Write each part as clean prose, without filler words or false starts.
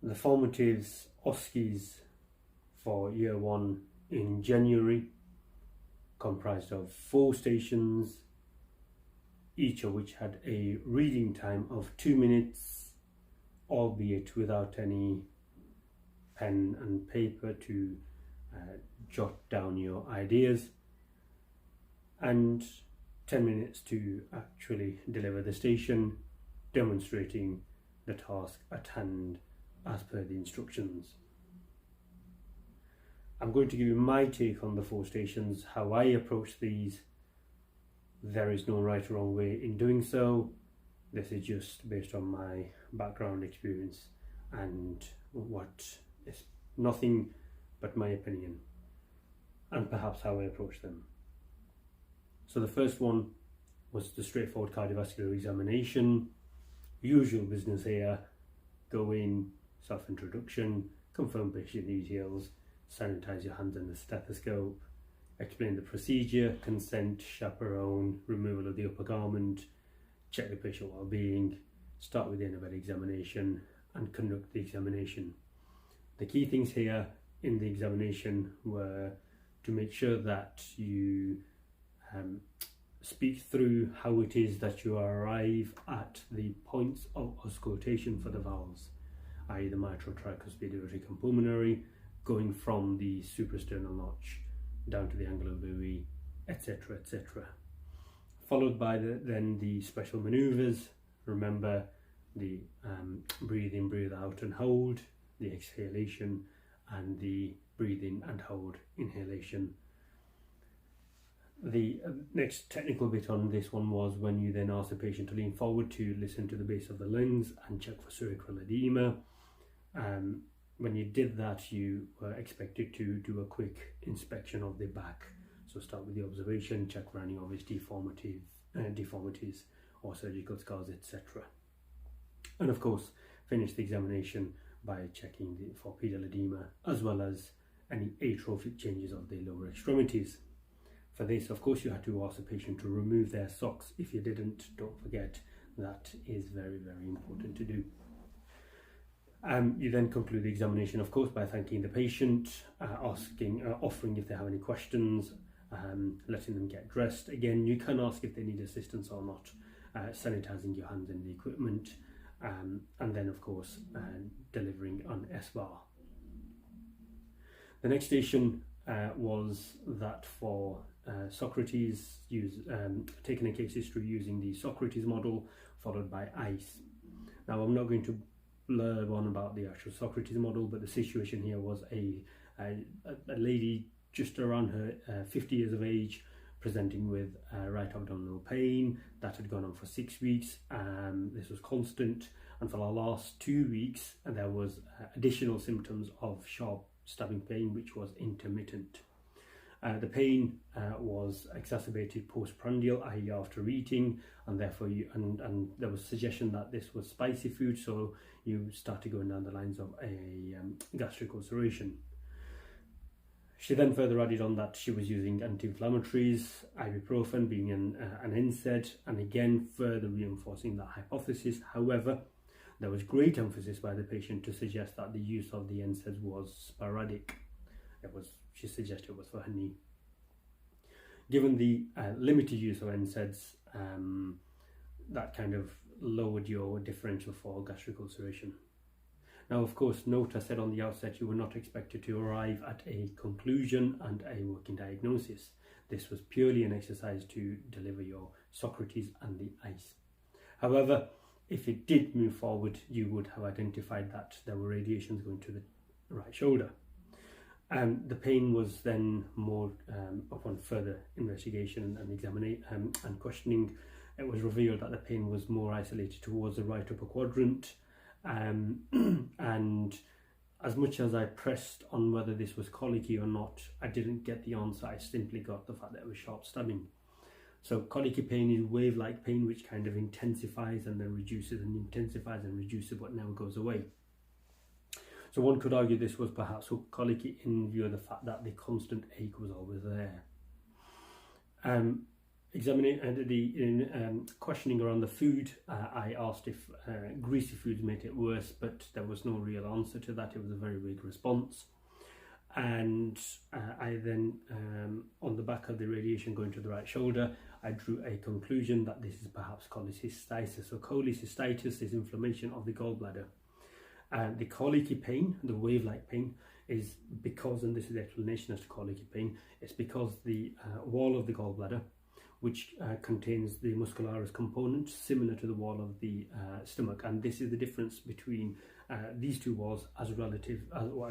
the Formative OSCEs for year 1 in January comprised of 4 stations, each of which had a reading time of 2 minutes, albeit without any pen and paper to jot down your ideas, and 10 minutes to actually deliver the station, demonstrating the task at hand as per the instructions. I'm going to give you my take on the 4 stations, how I approach these. There is no right or wrong way in doing so. This is just based on my background experience and what is nothing but my opinion and perhaps how I approach them. So the first one was the straightforward cardiovascular examination. Usual business here: go in, self-introduction, confirm patient details, sanitize your hands and the stethoscope, explain the procedure, consent, chaperone, removal of the upper garment, check the patient well-being, start with the end-of-bed examination and conduct the examination. The key things here in the examination were to make sure that you speak through how it is that you arrive at the points of auscultation for the valves, i.e. the mitral, tricuspid, aortic and pulmonary, going from the suprasternal notch down to the angular buoy, etc., etc. Followed by then the special maneuvers. Remember the breathe in, breathe out and hold, the exhalation, and the breathe in and hold inhalation. The next technical bit on this one was when you then ask the patient to lean forward to listen to the base of the lungs and check for cerebral edema. When you did that, you were expected to do a quick inspection of the back. So start with the observation, check for any obvious deformities or surgical scars, etc. And of course, finish the examination by checking for pedal edema as well as any atrophic changes of the lower extremities. For this, of course, you had to ask the patient to remove their socks. If you didn't, don't forget, that is very, very important to do. You then conclude the examination, of course, by thanking the patient, offering if they have any questions, letting them get dressed. Again, you can ask if they need assistance or not, sanitizing your hands in the equipment, and then, of course, delivering on S-bar. The next station was that for Socrates, taking a case history using the Socrates model, followed by ICE. Now, I'm not going to blurb on about the actual Socrates model, but the situation here was a lady just around her 50 years of age, presenting with right abdominal pain that had gone on for 6 weeks. This was constant, and for the last 2 weeks there was additional symptoms of sharp stabbing pain, which was intermittent. The pain was exacerbated postprandial, i.e. after eating, and therefore and there was suggestion that this was spicy food, so you started going down the lines of a gastric ulceration. She then further added on that she was using anti-inflammatories, ibuprofen being an NSAID, and again further reinforcing that hypothesis. However, there was great emphasis by the patient to suggest that the use of the NSAIDs was sporadic. She suggested it was for her knee. Given the limited use of NSAIDs, that kind of lowered your differential for gastric ulceration. Now, of course, note I said on the outset you were not expected to arrive at a conclusion and a working diagnosis. This was purely an exercise to deliver your Socrates and the ICE. However, if it did move forward, you would have identified that there were radiations going to the right shoulder. The pain was then more upon further investigation and examination and questioning. It was revealed that the pain was more isolated towards the right upper quadrant, and as much as I pressed on whether this was colicky or not, I didn't get the answer. I simply got the fact that it was sharp stabbing. So colicky pain is wave-like pain, which kind of intensifies and then reduces and intensifies and reduces but never goes away. So one could argue this was perhaps colicky in view of the fact that the constant ache was always there. questioning around the food, I asked if greasy foods made it worse, but there was no real answer to that. It was a very weak response. And I then, on the back of the radiation going to the right shoulder, I drew a conclusion that this is perhaps cholecystitis. So cholecystitis is inflammation of the gallbladder. And the colicky pain, the wave-like pain, is because, and this is the explanation as to colicky pain, it's because the wall of the gallbladder, which contains the muscularis component, similar to the wall of the stomach, and this is the difference between these two walls as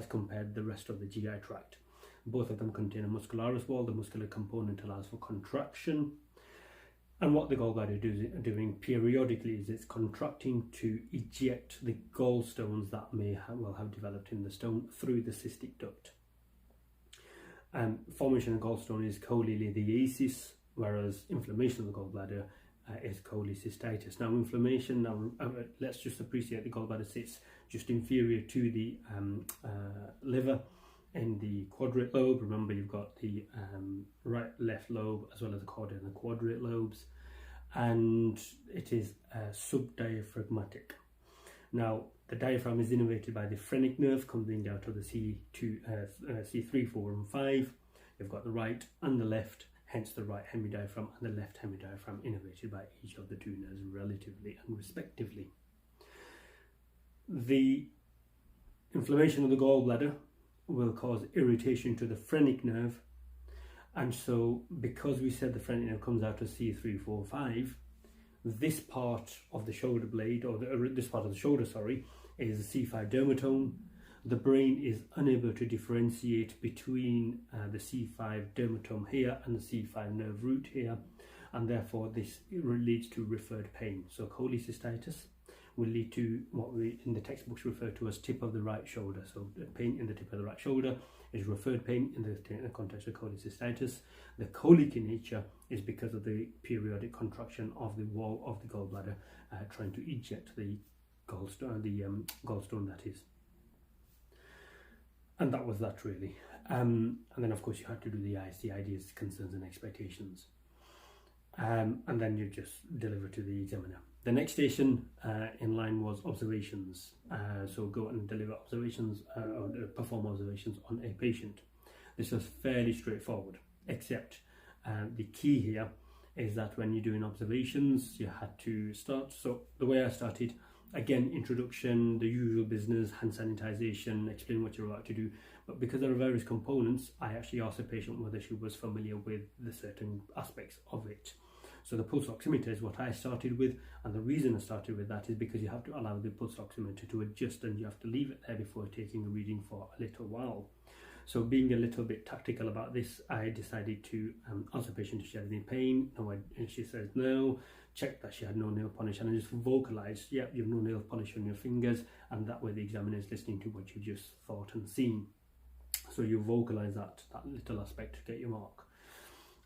compared to the rest of the GI tract. Both of them contain a muscularis wall. The muscular component allows for contraction, and what the gallbladder is doing periodically is it's contracting to eject the gallstones that may have developed in the stone through the cystic duct. Formation of gallstone is cholelithiasis, whereas inflammation of the gallbladder is cholecystitis. Now, inflammation, let's just appreciate the gallbladder sits just inferior to the liver in the quadrate lobe. Remember, you've got the right, left lobe, as well as the caudate and the quadrate lobes, and it is subdiaphragmatic. Now, the diaphragm is innervated by the phrenic nerve coming out of the C3, 4, and 5. You've got the right and the left, hence the right hemidiaphragm and the left hemidiaphragm innervated by each of the two nerves relatively and respectively. The inflammation of the gallbladder will cause irritation to the phrenic nerve, and so because we said the phrenic nerve comes out of C3, 4, 5, this part of the shoulder blade, or this part of the shoulder, sorry, is the C5 dermatome. The brain is unable to differentiate between the C5 dermatome here and the C5 nerve root here, and therefore this leads to referred pain. So cholecystitis will lead to what we in the textbooks refer to as tip of the right shoulder. So pain in the tip of the right shoulder is referred pain in the context of cholecystitis. The colic in nature is because of the periodic contraction of the wall of the gallbladder trying to eject the gallstone, that is. And that was that, really. And then, of course, you had to do the IC, ideas, concerns and expectations. And then you just deliver to the examiner. The next station in line was observations. So go and deliver observations or perform observations on a patient. This was fairly straightforward, except the key here is that when you're doing observations, you had to start. So the way I started, again, introduction, the usual business, hand sanitization, explain what you're about to do. But because there are various components, I actually asked the patient whether she was familiar with the certain aspects of it. So the pulse oximeter is what I started with, and the reason I started with that is because you have to allow the pulse oximeter to adjust, and you have to leave it there before taking a reading for a little while. So being a little bit tactical about this, I decided to ask the patient if she had any pain, and she says no. Check that she had no nail polish, and I just vocalized, yeah, you have no nail polish on your fingers, and that way the examiner is listening to what you just thought and seen. So you vocalize that little aspect to get your mark.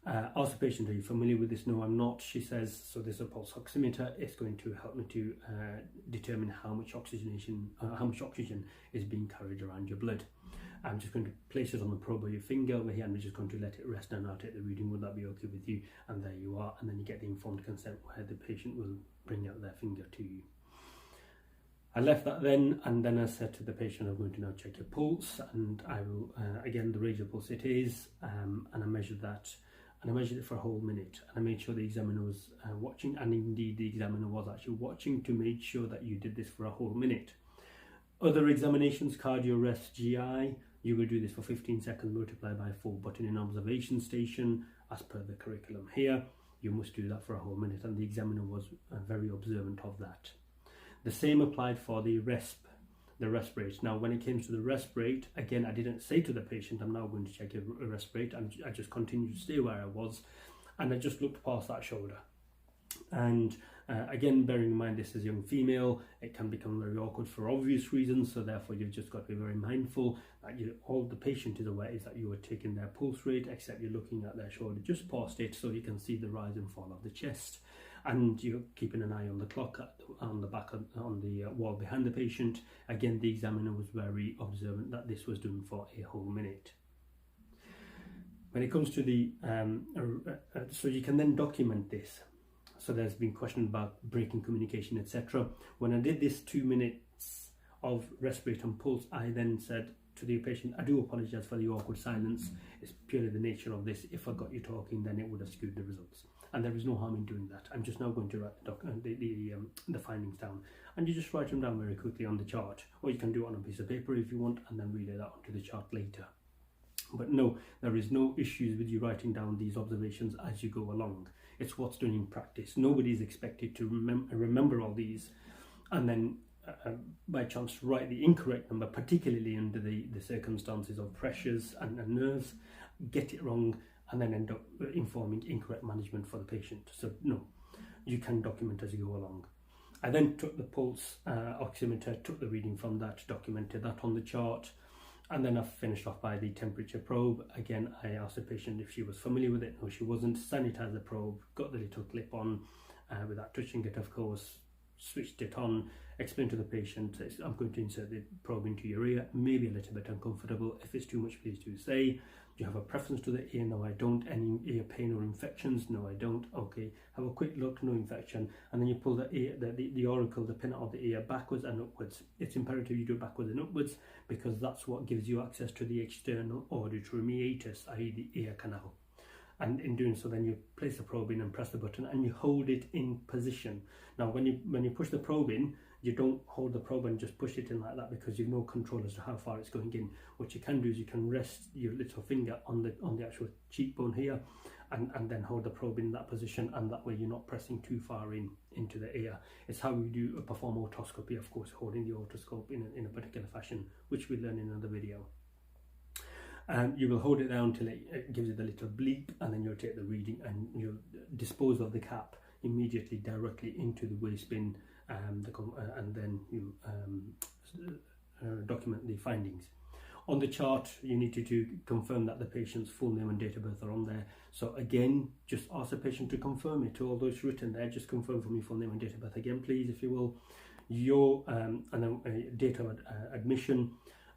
Ask the patient, are you familiar with this? No, I'm not. She says, so this is a pulse oximeter. It's going to help me to determine how much oxygen is being carried around your blood. I'm just going to place it on the probe of your finger over here, and we're just going to let it rest, and I'll take the reading. Would that be okay with you? And there you are. And then you get the informed consent where the patient will bring out their finger to you. I left that then, and then I said to the patient, I'm going to now check your pulse, and I will, again, the radial pulse it is, and I measured that. And I measured it for a whole minute, and I made sure the examiner was watching, and indeed the examiner was actually watching to make sure that you did this for a whole minute. Other examinations, cardio, rest, GI, you will do this for 15 seconds multiplied by 4, but in an observation station, as per the curriculum here, you must do that for a whole minute, and the examiner was very observant of that. The same applied for the resp rate. Now, when it came to the resp rate, again, I didn't say to the patient, I'm now going to check your resp rate, and I just continued to stay where I was, and I just looked past that shoulder. And again, bearing in mind this is a young female, it can become very awkward for obvious reasons, so therefore you've just got to be very mindful that all the patient is aware is that you are taking their pulse rate, except you're looking at their shoulder just past it, so you can see the rise and fall of the chest. And you're keeping an eye on the clock on the back on the wall behind the patient. Again, the examiner was very observant that this was done for a whole minute. When it comes to the, so you can then document this. So there's been questions about breaking communication, etc. When I did this 2 minutes of respirate and pulse, I then said to the patient, I do apologize for the awkward silence. It's purely the nature of this. If I got you talking, then it would have skewed the results. And there is no harm in doing that. I'm just now going to write the findings down. And you just write them down very quickly on the chart. Or you can do it on a piece of paper if you want, and then relay that onto the chart later. But no, there is no issues with you writing down these observations as you go along. It's what's done in practice. Nobody is expected to remember all these and then by chance write the incorrect number, particularly under the circumstances of pressures and nerves, get it wrong and then end up informing incorrect management for the patient. So no, you can document as you go along. I then took the pulse oximeter, took the reading from that, documented that on the chart, and then I finished off by the temperature probe. Again, I asked the patient if she was familiar with it. No, she wasn't. Sanitized the probe, got the little clip on without touching it, of course, switched it on, explained to the patient, I'm going to insert the probe into your ear, maybe a little bit uncomfortable. If it's too much, please do say. Do you have a preference to the ear? No, I don't. Any ear pain or infections? No, I don't. Okay, have a quick look, no infection. And then you pull the ear, the auricle, the pin out of the ear, backwards and upwards. It's imperative you do it backwards and upwards because that's what gives you access to the external auditory meatus, i.e. the ear canal. And in doing so, then you place the probe in and press the button and you hold it in position. Now, when you push the probe in, you don't hold the probe and just push it in like that because you've no control as to how far it's going in. What you can do is you can rest your little finger on the actual cheekbone here and then hold the probe in that position, and that way you're not pressing too far into the ear. It's how we do perform otoscopy, of course, holding the otoscope in a particular fashion, which we'll learn in another video. And you will hold it down till it gives it a little bleep, and then you'll take the reading and you'll dispose of the cap immediately directly into the waste bin, and then you document the findings. On the chart, you need to confirm that the patient's full name and date of birth are on there. So again, just ask the patient to confirm it. Although it's written there, just confirm for me full name and date of birth again, please, if you will. Your and then date of admission,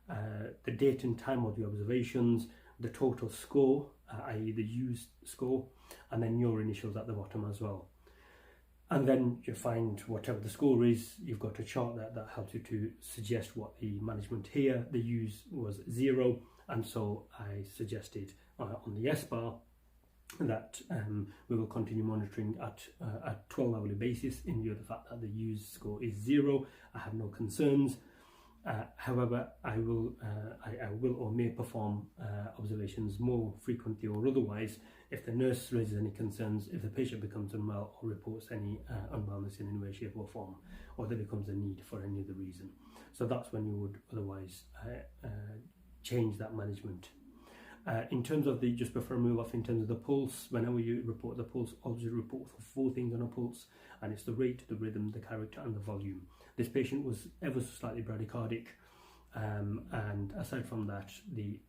the date and time of the observations, the total score, i.e. the used score, and then your initials at the bottom as well. And then you find whatever the score is, you've got a chart that helps you to suggest what the management here. The use was 0, and so I suggested on the S bar that we will continue monitoring at a 12-hourly basis in view of the fact that the use score is 0. I have no concerns. However, I will or may perform observations more frequently or otherwise if the nurse raises any concerns, if the patient becomes unwell or reports any unwellness in any way, shape or form, or there becomes a need for any other reason. So that's when you would otherwise change that management. In terms of the, just before I move off, in terms of the pulse, whenever you report the pulse, always report for 4 things on a pulse, and it's the rate, the rhythm, the character and the volume. This patient was ever so slightly bradycardic, and aside from that, the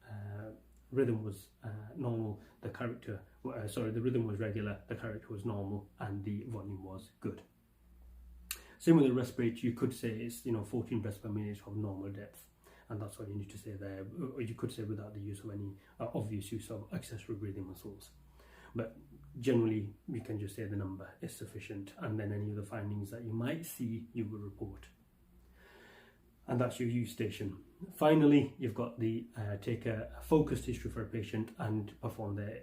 rhythm was normal, the character, the rhythm was regular, the character was normal, and the volume was good. Same with the respirate, you could say it's 14 breaths per minute of normal depth, and that's what you need to say there, or you could say without the use of any obvious use of accessory breathing muscles. But generally, you can just say the number is sufficient, and then any of the findings that you might see, you will report. And that's your use station. Finally, you've got the take a focused history for a patient and perform their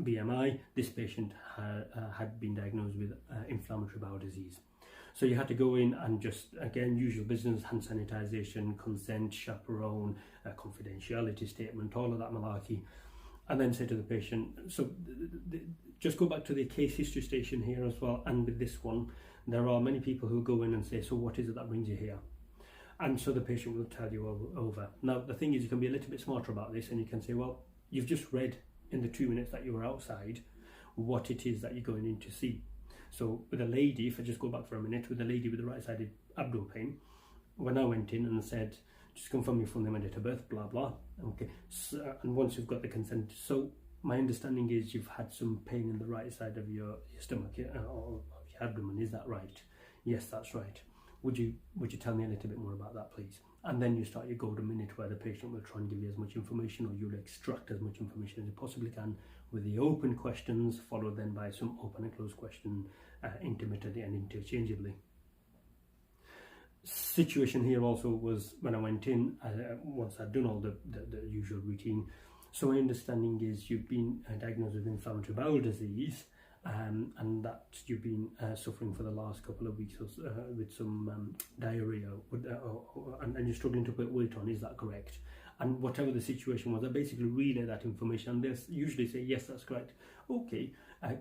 BMI. This patient had been diagnosed with inflammatory bowel disease. So you had to go in and just, again, usual business, hand sanitization, consent, chaperone, confidentiality statement, all of that malarkey. And then say to the patient, so just go back to the case history station here as well. And with this one, there are many people who go in and say, so what is it that brings you here? And so the patient will tell you over. Now, the thing is, you can be a little bit smarter about this, and you can say, well, you've just read in the 2 minutes that you were outside what it is that you're going in to see. So with a lady, if I just go back for a minute, with a lady with the right-sided abdominal pain, when I went in and said, just confirm your full name and date of birth, blah, blah. Okay, so, and once you've got the consent, so my understanding is you've had some pain in the right side of your stomach or your abdomen, is that right? Yes, that's right. Would you tell me a little bit more about that, please? And then you start your golden minute where the patient will try and give you as much information, or you'll extract as much information as you possibly can with the open questions, followed then by some open and closed questions intermittently and interchangeably. Situation here also was when I went in, once I'd done all the usual routine. So my understanding is you've been diagnosed with inflammatory bowel disease, and that you've been suffering for the last couple of weeks with some diarrhea, and you're struggling to put weight on. Is that correct? And whatever the situation was, I basically relay that information, and they usually say, yes, that's correct. Okay,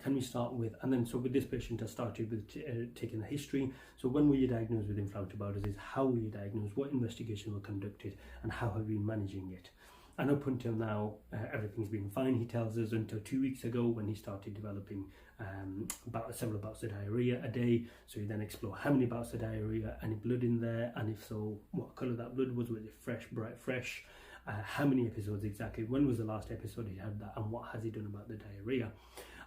can we start with, and then so with this patient I started with taking the history. So when were you diagnosed with inflammatory bowel disease? How were you diagnosed? What investigations were conducted? And how have you been managing it? And up until now, everything's been fine, he tells us, until 2 weeks ago when he started developing several bouts of diarrhea a day. So you then explore how many bouts of diarrhea, any blood in there, and if so, what colour that blood was it fresh, bright fresh, how many episodes exactly, when was the last episode he had that, and what has he done about the diarrhea.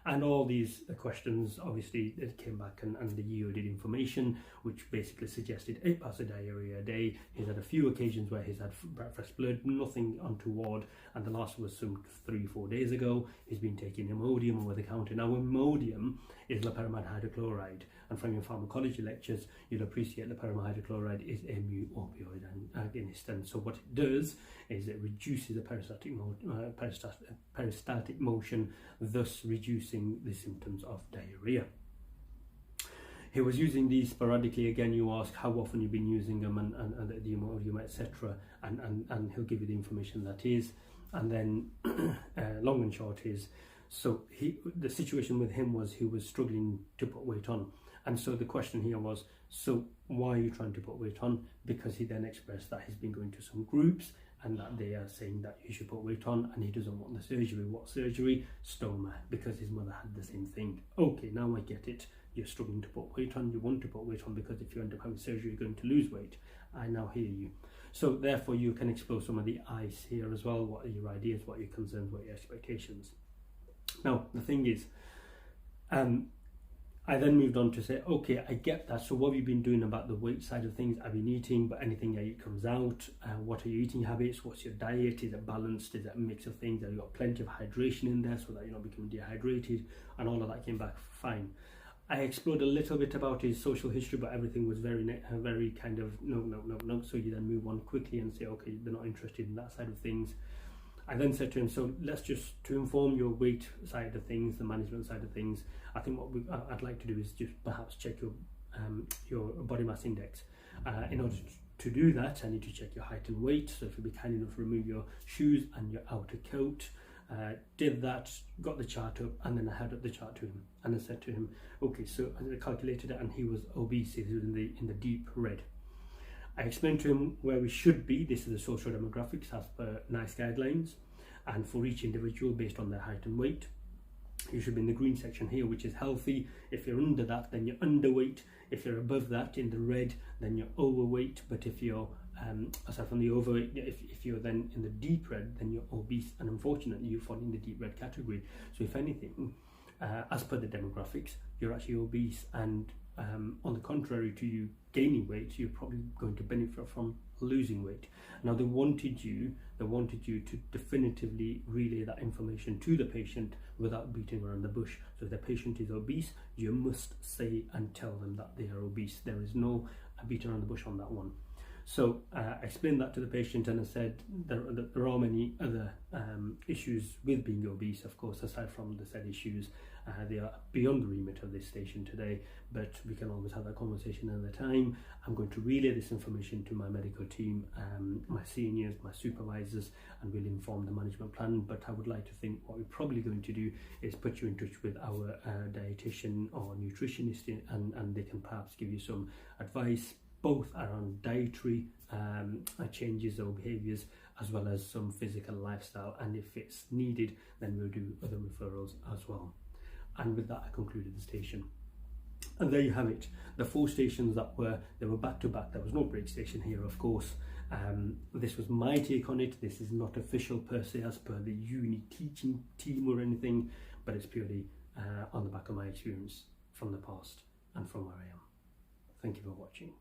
And all these questions, obviously, it came back and they yielded information, which basically suggested 8 bouts of diarrhea a day. He's had a few occasions where he's had fresh blood, nothing untoward, and the last was some 3-4 days ago. He's been taking Imodium over the counter. Now, Imodium is loperamide hydrochloride, and from your pharmacology lectures, you'll appreciate loperamide hydrochloride is a mu opioid agonist, and so what it does is it reduces the peristaltic motion, thus reducing the symptoms of diarrhea. He was using these sporadically. Again, you ask how often you've been using them and the Imodium, etc., and he'll give you the information that is. And then long and short is, so the situation with him was he was struggling to put weight on. And so the question here was, so why are you trying to put weight on? Because he then expressed that he's been going to some groups and that they are saying that you should put weight on, and he doesn't want the surgery. What surgery? Stoma, because his mother had the same thing. Okay, now I get it. You're struggling to put weight on, you want to put weight on because if you end up having surgery, you're going to lose weight. I now hear you. So therefore you can explore some of the ice here as well. What are your ideas, what are your concerns, what are your expectations? Now, the thing is, I then moved on to say, okay, I get that. So what have you been doing about the weight side of things? I've been eating, but anything I eat comes out. What are your eating habits? What's your diet? Is it balanced? Is it a mix of things? Have you got plenty of hydration in there so that you're not becoming dehydrated? And all of that came back fine. I explored a little bit about his social history, but everything was very kind of no. So you then move on quickly and say, okay, they're not interested in that side of things. I then said to him, so let's just, to inform your weight side of things, the management side of things, I think what I'd like to do is just perhaps check your body mass index. In order to do that, I need to check your height and weight. So if you'd be kind enough to remove your shoes and your outer coat. Did that, got the chart up, and then I held up the chart to him and I said to him, okay, so I calculated it and he was obese, he was in the deep red. I explained to him where we should be. This is the social demographics as per NICE guidelines, and for each individual based on their height and weight. You should be in the green section here, which is healthy. If you're under that, then you're underweight. If you're above that in the red, then you're overweight. But if you're aside from the overweight, if you're then in the deep red, then you're obese, and unfortunately you fall in the deep red category. So if anything, as per the demographics, you're actually obese, and on the contrary to you gaining weight, you're probably going to benefit from losing weight. Now they wanted you to definitively relay that information to the patient without beating around the bush. So if the patient is obese, you must say and tell them that they are obese. There is no beating around the bush on that one. So I explained that to the patient, and I said there are many other issues with being obese, of course, aside from the said issues. They are beyond the remit of this station today, but we can always have that conversation another time. I'm going to relay this information to my medical team, my seniors, my supervisors, and we'll inform the management plan. But I would like to think what we're probably going to do is put you in touch with our dietitian or nutritionist, and they can perhaps give you some advice, both around dietary changes or behaviours, as well as some physical lifestyle, and if it's needed, then we'll do other referrals as well. And with that, I concluded the station. And there you have it, the 4 stations that were back to back. There was no break station here, of course. This was my take on it. This is not official per se as per the uni teaching team or anything, but it's purely on the back of my experience from the past and from where I am. Thank you for watching.